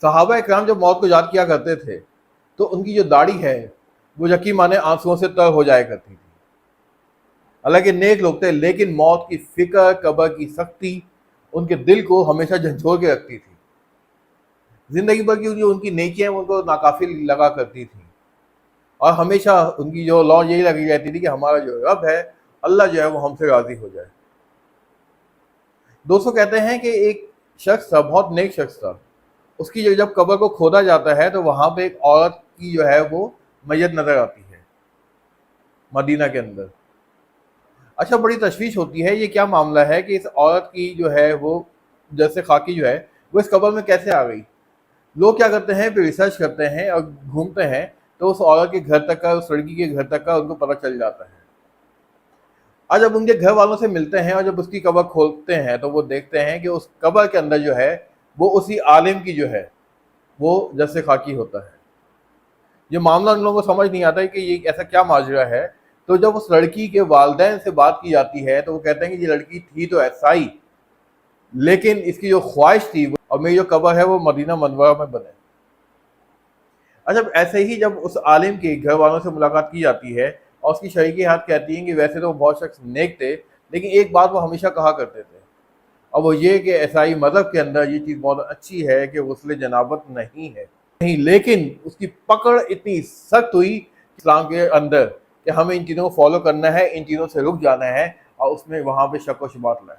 صحابہ اکرام جب موت کو یاد کیا کرتے تھے تو ان کی جو داڑھی ہے وہ یقین مانے آنسوؤں سے تر ہو جایا کرتی تھی. حالانکہ نیک لوگ تھے لیکن موت کی فکر، قبر کی سختی ان کے دل کو ہمیشہ جھنجھوڑ کے رکھتی تھی. زندگی بھر کی جو ان کی نیکیاں ان کو ناکافی لگا کرتی تھیں، اور ہمیشہ ان کی جو لو یہی لگی رہتی تھی کہ ہمارا جو رب ہے، اللہ جو ہے وہ ہم سے راضی ہو جائے. دوستوں کہتے ہیں کہ ایک شخص تھا، بہت نیک شخص تھا. اس کی جب قبر کو کھودا جاتا ہے تو وہاں پہ ایک عورت کی جو ہے وہ میت نظر آتی ہے مدینہ کے اندر. اچھا، بڑی تشویش ہوتی ہے یہ کیا معاملہ ہے کہ اس عورت کی جو ہے وہ جیسے خاکی جو ہے وہ اس قبر میں کیسے آ گئی. لوگ کیا کرتے ہیں، پھر ریسرچ کرتے ہیں اور گھومتے ہیں تو اس عورت کے گھر تک کا، اس لڑکی کے گھر تک کا ان کو پتہ چل جاتا ہے. اور جب ان کے گھر والوں سے ملتے ہیں اور جب اس کی قبر کھولتے ہیں تو وہ دیکھتے ہیں کہ اس قبر کے اندر جو ہے وہ اسی عالم کی جو ہے وہ جیسے خاکی ہوتا ہے. یہ معاملہ ان لوگوں کو سمجھ نہیں آتا ہے کہ یہ ایسا کیا ماجرا ہے. تو جب اس لڑکی کے والدین سے بات کی جاتی ہے تو وہ کہتے ہیں کہ یہ لڑکی تھی تو ایسا ہی، لیکن اس کی جو خواہش تھی اور میری جو قبر ہے وہ مدینہ منورہ میں بنے. اچھا، ایسے ہی جب اس عالم کے گھر والوں سے ملاقات کی جاتی ہے اور اس کی شریکی ہاتھ کہتی ہیں کہ ویسے تو وہ بہت شخص نیک تھے لیکن ایک بات وہ ہمیشہ کہا کرتے تھے، اور وہ یہ کہ عیسائی مذہب کے اندر یہ چیز بہت اچھی ہے کہ غسل جنابت نہیں ہے، لیکن اس کی پکڑ اتنی سخت ہوئی اسلام کے اندر کہ ہمیں ان چیزوں کو فالو کرنا ہے، ان چیزوں سے رک جانا ہے اور اس میں وہاں پہ شک و شبہات لائے.